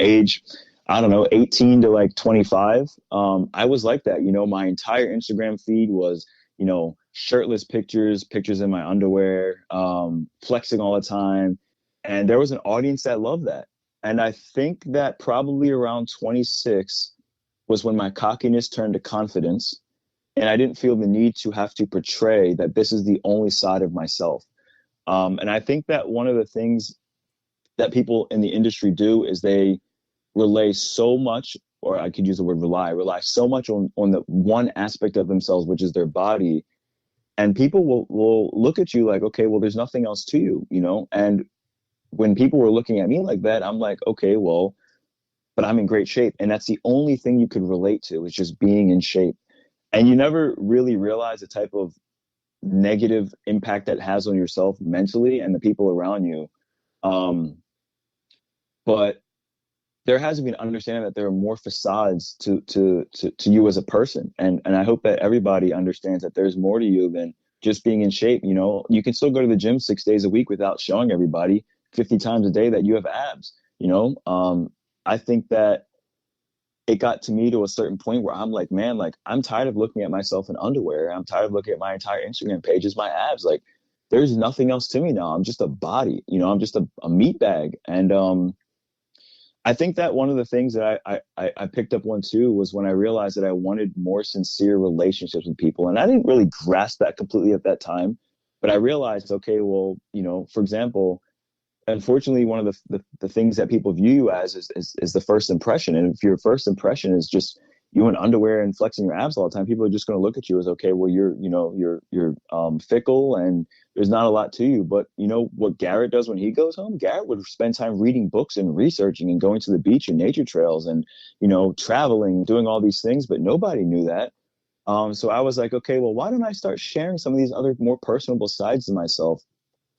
age, I don't know, 18 to like 25, I was like that. My entire Instagram feed was, shirtless pictures, pictures in my underwear, flexing all the time. And there was an audience that loved that. And I think that probably around 26 was when my cockiness turned to confidence. And I didn't feel the need to have to portray that this is the only side of myself. And I think that one of the things that people in the industry do is they relay so much, or I could use the word rely so much on the one aspect of themselves, which is their body. And people will look at you like, okay, well, there's nothing else to you. And when people were looking at me like that, I'm like, okay, well, but I'm in great shape. And that's the only thing you could relate to, is just being in shape. And you never really realize the type of negative impact that has on yourself mentally and the people around you. But there has to be an understanding that there are more facades to you as a person. And I hope that everybody understands that there's more to you than just being in shape. You can still go to the gym 6 days a week without showing everybody 50 times a day that you have abs. I think that it got to me to a certain point where I'm like, man, like, I'm tired of looking at myself in underwear. I'm tired of looking at my entire Instagram page as my abs. Like, there's nothing else to me now. I'm just a body, I'm just a meat bag. And I think that one of the things that I picked up on too was when I realized that I wanted more sincere relationships with people. And I didn't really grasp that completely at that time, but I realized, okay, well, for example, unfortunately, one of the things that people view you as is the first impression. And if your first impression is just you in underwear and flexing your abs all the time, people are just going to look at you as, okay, well, you're fickle and there's not a lot to you. But what Garrett does when he goes home? Garrett would spend time reading books and researching and going to the beach and nature trails and, traveling, doing all these things. But nobody knew that. So I was like, okay, well, why don't I start sharing some of these other more personable sides of myself?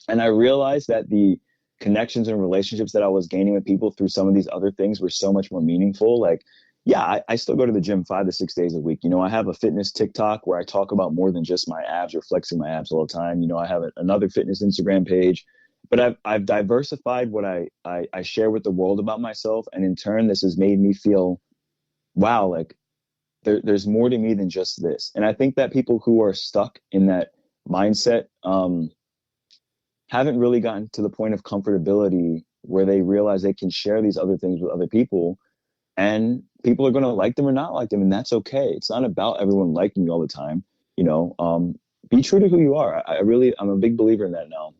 And I realized that the connections and relationships that I was gaining with people through some of these other things were so much more meaningful. Like, yeah, I still go to the gym 5 to 6 days a week. I have a fitness TikTok where I talk about more than just my abs or flexing my abs all the time. I have another fitness Instagram page, but I've diversified what I share with the world about myself. And in turn, this has made me feel, wow, like there's more to me than just this. And I think that people who are stuck in that mindset, haven't really gotten to the point of comfortability where they realize they can share these other things with other people, and people are going to like them or not like them. And that's okay. It's not about everyone liking you all the time. Be true to who you are. I'm a big believer in that now.